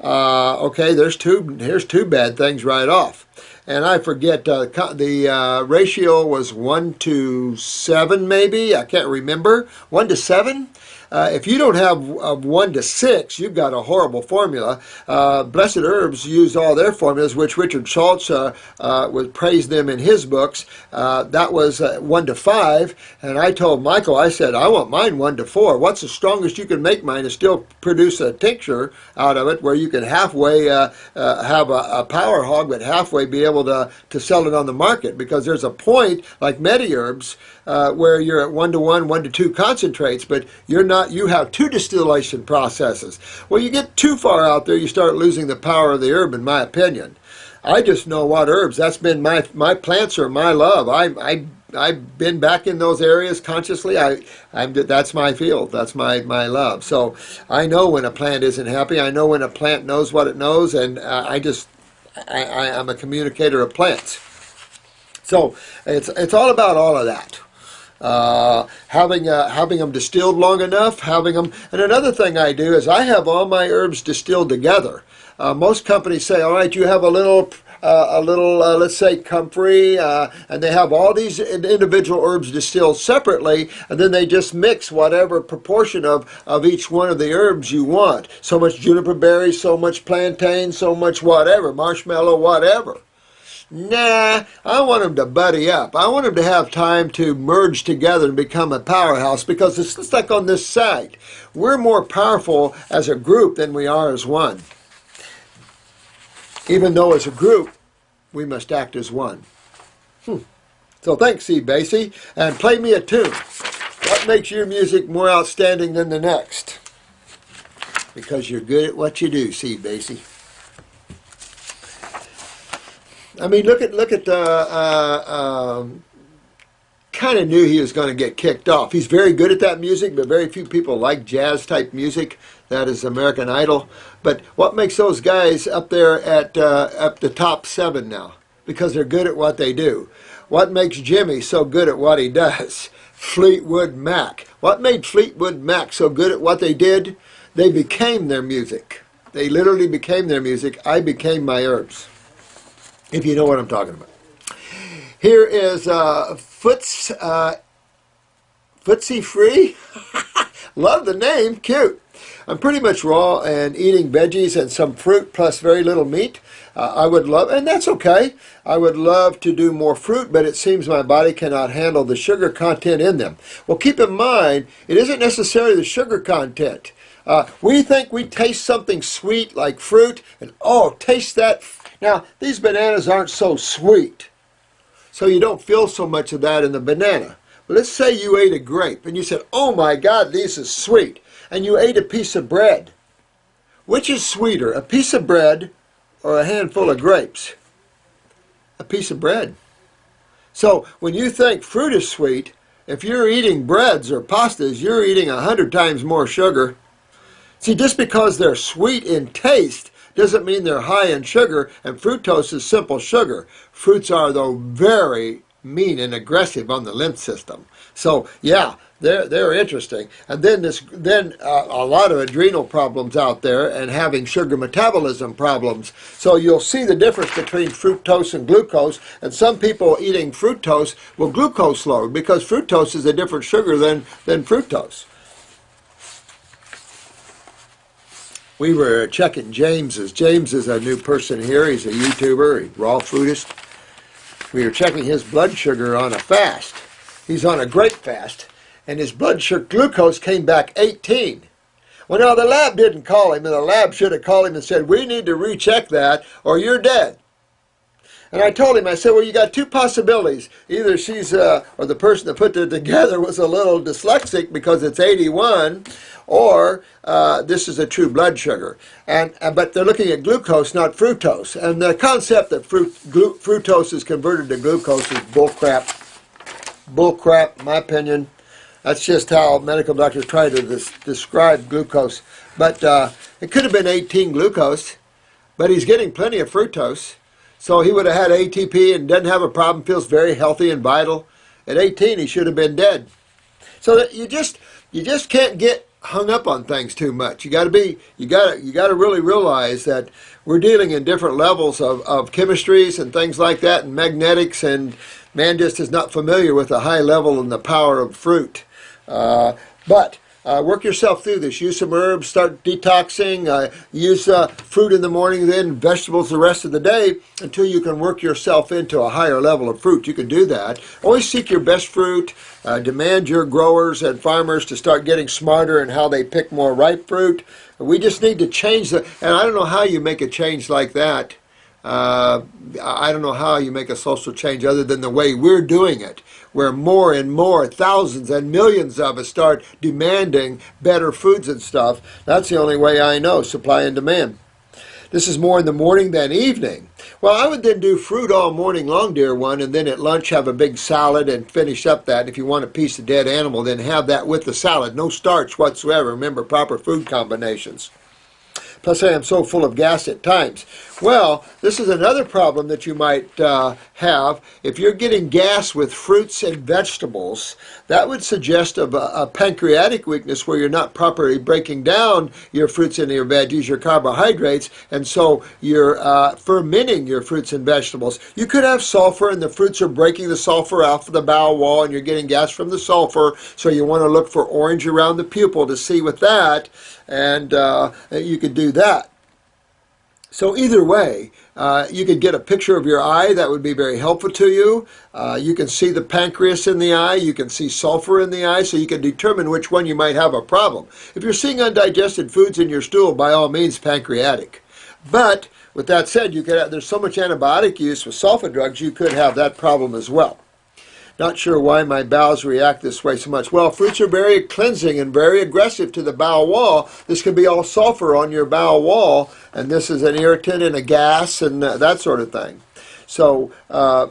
Okay, here's two bad things right off. And I forget, the ratio was 1 to 7 maybe, I can't remember, 1 to 7. If you don't have 1 to 6, you've got a horrible formula. Blessed Herbs use all their formulas, which Richard Schultz would praise them in his books. That was 1 to 5, and I told Michael, I said, I want mine 1 to 4. What's the strongest you can make mine and still produce a tincture out of it, where you can halfway have a power hog, but halfway be able to sell it on the market? Because there's a point, like MediHerbs, where you're at 1 to 1, 1 to 2 concentrates, but you're not. You have 2 distillation processes. Well, you get too far out there, you start losing the power of the herb, in my opinion. I just know what herbs. That's been my plants are my love. I've been back in those areas consciously. That's my field. That's my love. So I know when a plant isn't happy. I know when a plant knows what it knows, and I'm a communicator of plants. So it's all about all of that. Having them distilled long enough, and another thing I do is I have all my herbs distilled together. Most companies say, all right, you have a little, let's say, comfrey, and they have all these individual herbs distilled separately, and then they just mix whatever proportion of each one of the herbs you want. So much juniper berry, so much plantain, so much whatever, marshmallow, whatever. Nah, I want them to buddy up. I want them to have time to merge together and become a powerhouse, because it's just like on this side. We're more powerful as a group than we are as one. Even though as a group, we must act as one. So thanks, C. Basie, and play me a tune. What makes your music more outstanding than the next? Because you're good at what you do, C. Basie. I mean, look at kind of knew he was going to get kicked off. He's very good at that music, but very few people like jazz type music. That is American Idol. But what makes those guys up there at the top 7 now? Because they're good at what they do. What makes Jimmy so good at what he does? Fleetwood Mac. What made Fleetwood Mac so good at what they did? They became their music. They literally became their music. I became my herbs, if you know what I'm talking about. Here is Footsie Free. Love the name, cute. I'm pretty much raw and eating veggies and some fruit plus very little meat. I would love, and that's okay, I would love to do more fruit, but it seems my body cannot handle the sugar content in them. Well, keep in mind, it isn't necessarily the sugar content. We think we taste something sweet like fruit, and oh, taste that. Now, these bananas aren't so sweet, so you don't feel so much of that in the banana. But let's say you ate a grape, and you said, oh my God, this is sweet, and you ate a piece of bread. Which is sweeter, a piece of bread or a handful of grapes? A piece of bread. So when you think fruit is sweet, if you're eating breads or pastas, you're eating 100 times more sugar. See, just because they're sweet in taste doesn't mean they're high in sugar, and fructose is simple sugar. Fruits are, though, very mean and aggressive on the lymph system. So, yeah, they're interesting. And then a lot of adrenal problems out there and having sugar metabolism problems. So you'll see the difference between fructose and glucose, and some people eating fructose will glucose load because fructose is a different sugar than fructose. We were checking James's. James is a new person here. He's a YouTuber, a raw foodist. We were checking his blood sugar on a fast. He's on a grape fast, and his blood sugar glucose came back 18. Well, now the lab didn't call him, and the lab should have called him and said, we need to recheck that or you're dead. And I told him, I said, well, you got two possibilities. Either she's, or the person that put it together was a little dyslexic because it's 81, or this is a true blood sugar. But they're looking at glucose, not fructose. And the concept that fructose is converted to glucose is bullcrap. Bullcrap, in my opinion. That's just how medical doctors try to describe glucose. But it could have been 18 glucose, but he's getting plenty of fructose. So he would have had ATP and doesn't have a problem, feels very healthy and vital. At 18, he should have been dead. So that you just can't get hung up on things too much. You got to really realize that we're dealing in different levels of chemistries and things like that, and magnetics, and man just is not familiar with the high level and the power of fruit. But work yourself through this. Use some herbs, start detoxing, use fruit in the morning, then vegetables the rest of the day until you can work yourself into a higher level of fruit. You can do that. Always seek your best fruit. Demand your growers and farmers to start getting smarter in how they pick more ripe fruit. We just need to change and I don't know how you make a change like that. I don't know how you make a social change other than the way we're doing it, where more and more, thousands and millions of us start demanding better foods and stuff. That's the only way I know, supply and demand. This is more in the morning than evening. Well, I would then do fruit all morning long, dear one, and then at lunch have a big salad and finish up that. If you want a piece of dead animal, then have that with the salad. No starch whatsoever. Remember, proper food combinations. Plus, I am so full of gas at times. Well, this is another problem that you might have. If you're getting gas with fruits and vegetables, that would suggest a pancreatic weakness where you're not properly breaking down your fruits and your veggies, your carbohydrates, and so you're fermenting your fruits and vegetables. You could have sulfur, and the fruits are breaking the sulfur off of the bowel wall, and you're getting gas from the sulfur, so you want to look for orange around the pupil to see with that, and you could do that. So either way, you could get a picture of your eye. That would be very helpful to you. You can see the pancreas in the eye. You can see sulfur in the eye, so you can determine which one you might have a problem. If you're seeing undigested foods in your stool, by all means, pancreatic. But with that said, you could there's so much antibiotic use with sulfa drugs, you could have that problem as well. Not sure why my bowels react this way so much. Well, fruits are very cleansing and very aggressive to the bowel wall. This could be all sulfur on your bowel wall, and this is an irritant and a gas and that sort of thing. So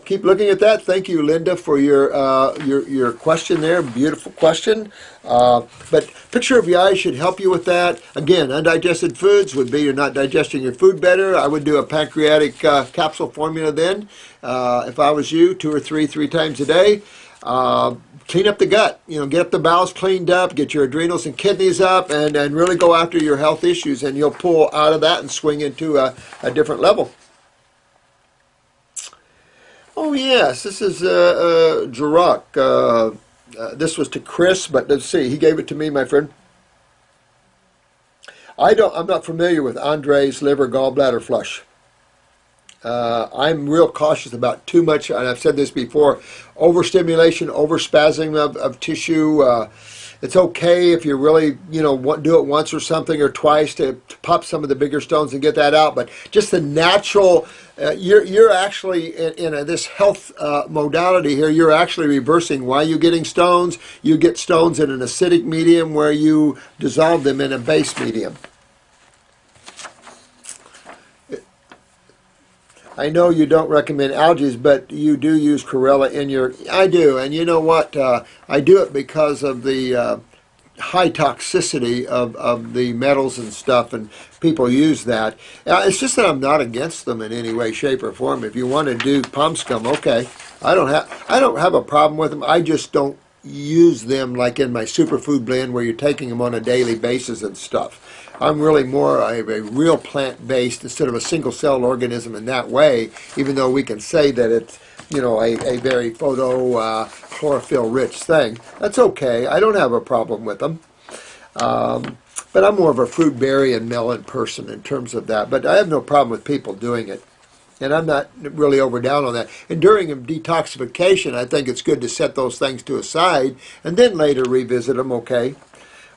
keep looking at that. Thank you, Linda, for your question there. Beautiful question. But picture of your eye should help you with that. Again, undigested foods would be you're not digesting your food better. I would do a pancreatic capsule formula then. If I was you, 2 or 3 times a day. Clean up the gut. Get up the bowels cleaned up, get your adrenals and kidneys up, and really go after your health issues, and you'll pull out of that and swing into a different level. Oh yes, this is Jarok. This was to Chris, but let's see. He gave it to me, my friend. I'm not familiar with Andre's liver gallbladder flush. I'm real cautious about too much, and I've said this before, overstimulation, overspasming of tissue. It's okay if you really, do it once or something or twice to pop some of the bigger stones and get that out. But just the natural, you're actually in this health modality here. You're actually reversing why you're getting stones. You get stones in an acidic medium where you dissolve them in a base medium. I know you don't recommend algae, but you do use chlorella in your... I do, and you know what? I do it because of the high toxicity of the metals and stuff, and people use that. It's just that I'm not against them in any way, shape, or form. If you want to do palm scum, okay. I don't have a problem with them. I just don't use them like in my superfood blend where you're taking them on a daily basis and stuff. I'm really more a real plant-based instead of a single-celled organism in that way, even though we can say that it's, a very chlorophyll-rich thing. That's okay. I don't have a problem with them. But I'm more of a fruit, berry, and melon person in terms of that. But I have no problem with people doing it. And I'm not really overdown on that. And during a detoxification, I think it's good to set those things to aside and then later revisit them, okay?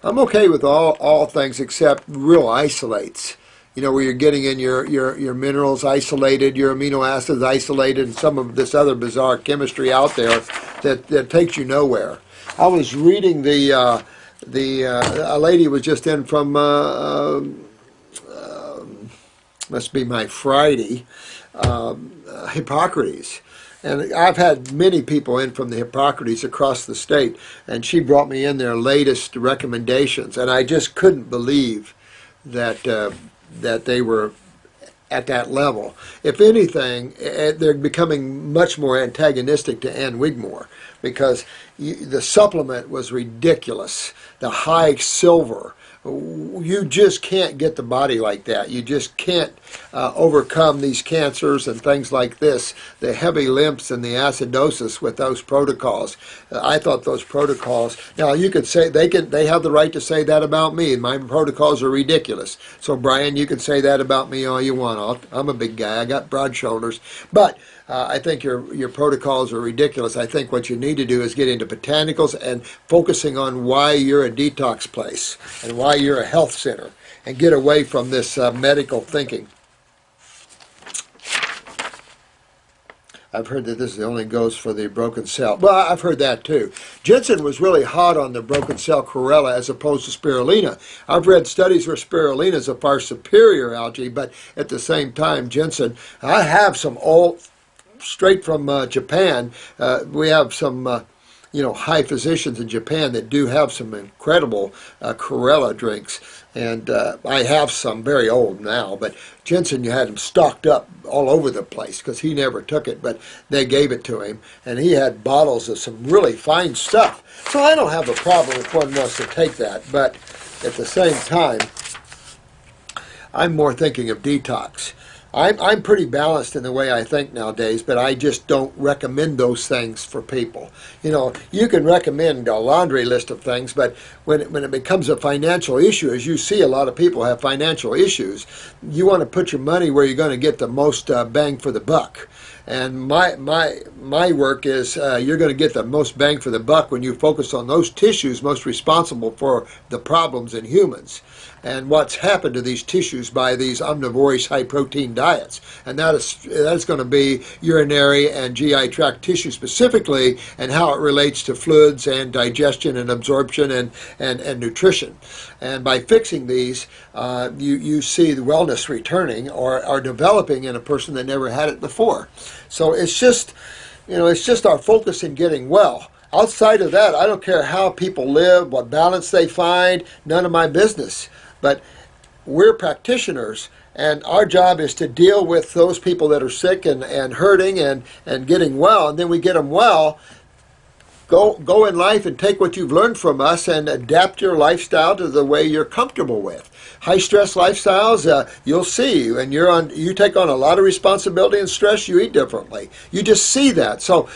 I'm okay with all things except real isolates. Where you're getting in your minerals isolated, your amino acids isolated, and some of this other bizarre chemistry out there that takes you nowhere. I was reading a lady was just in from must be my Friday, Hippocrates. And I've had many people in from the Hippocrates across the state, and she brought me in their latest recommendations, and I just couldn't believe that that they were at that level. If anything, they're becoming much more antagonistic to Ann Wigmore, because the supplement was ridiculous. The high silver. You just can't get the body like that. You just can't overcome these cancers and things like this, the heavy lymphs and the acidosis with those protocols. I thought those protocols, now you could say, they have the right to say that about me, and my protocols are ridiculous. So Brian, you can say that about me all you want. I'm a big guy, I got broad shoulders, but I think your protocols are ridiculous. I think what you need to do is get into botanicals and focusing on why you're a detox place and why you're a health center, and get away from this medical thinking. I've heard that this only goes for the broken cell. Well, I've heard that too. Ginseng was really hot on the broken cell chlorella as opposed to spirulina. I've read studies where spirulina is a far superior algae, but at the same time, ginseng, I have some old, straight from Japan. We have some high physicians in Japan that do have some incredible chlorella drinks, and I have some very old now, but ginseng, you had him stocked up all over the place because he never took it, but they gave it to him, and he had bottles of some really fine stuff. So I don't have a problem if one wants to take that, but at the same time, I'm more thinking of detox. I'm pretty balanced in the way I think nowadays, but I just don't recommend those things for people. You can recommend a laundry list of things, but when it becomes a financial issue, as you see a lot of people have financial issues, you want to put your money where you're going to get the most bang for the buck. And my work is you're going to get the most bang for the buck when you focus on those tissues most responsible for the problems in humans, and what's happened to these tissues by these omnivores high-protein diets. And that's going to be urinary and GI tract tissue specifically, and how it relates to fluids and digestion and absorption and nutrition. And by fixing these, you see the wellness returning or developing in a person that never had it before. So it's just our focus in getting well. Outside of that, I don't care how people live, what balance they find, none of my business. But we're practitioners, and our job is to deal with those people that are sick and hurting and getting well, and then we get them well. Go in life and take what you've learned from us and adapt your lifestyle to the way you're comfortable with. High stress lifestyles, you'll see, and you take on a lot of responsibility and stress, you eat differently. You just see that. So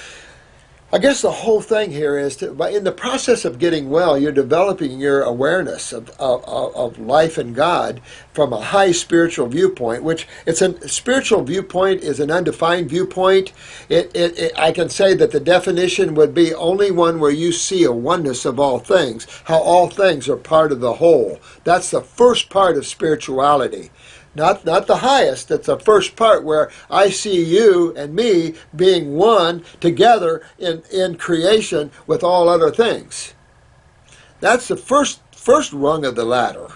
I guess the whole thing here is in the process of getting well, you're developing your awareness of life and God from a high spiritual viewpoint, which spiritual viewpoint is an undefined viewpoint. I can say that the definition would be only one where you see a oneness of all things, how all things are part of the whole. That's the first part of spirituality. Not the highest, that's the first part where I see you and me being one together in creation with all other things. That's the first rung of the ladder.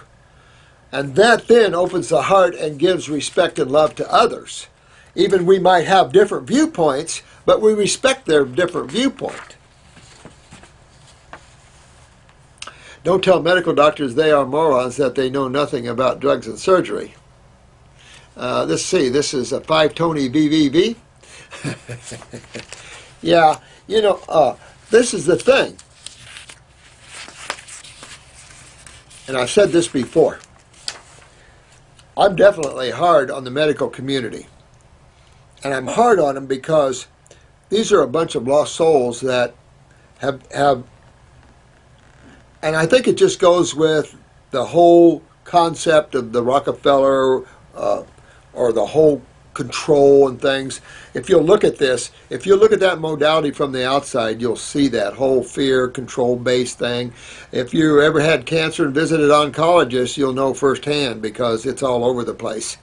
And that then opens the heart and gives respect and love to others. Even we might have different viewpoints, but we respect their different viewpoint. Don't tell medical doctors they are morons that they know nothing about drugs and surgery. Let's see, this is a 5-Tony VVV. Yeah, this is the thing. And I've said this before. I'm definitely hard on the medical community. And I'm hard on them because these are a bunch of lost souls that have and I think it just goes with the whole concept of the Rockefeller or the whole control and things. If you'll look at this, if you look at that modality from the outside, you'll see that whole fear, control-based thing. If you ever had cancer and visited oncologists, you'll know firsthand because it's all over the place.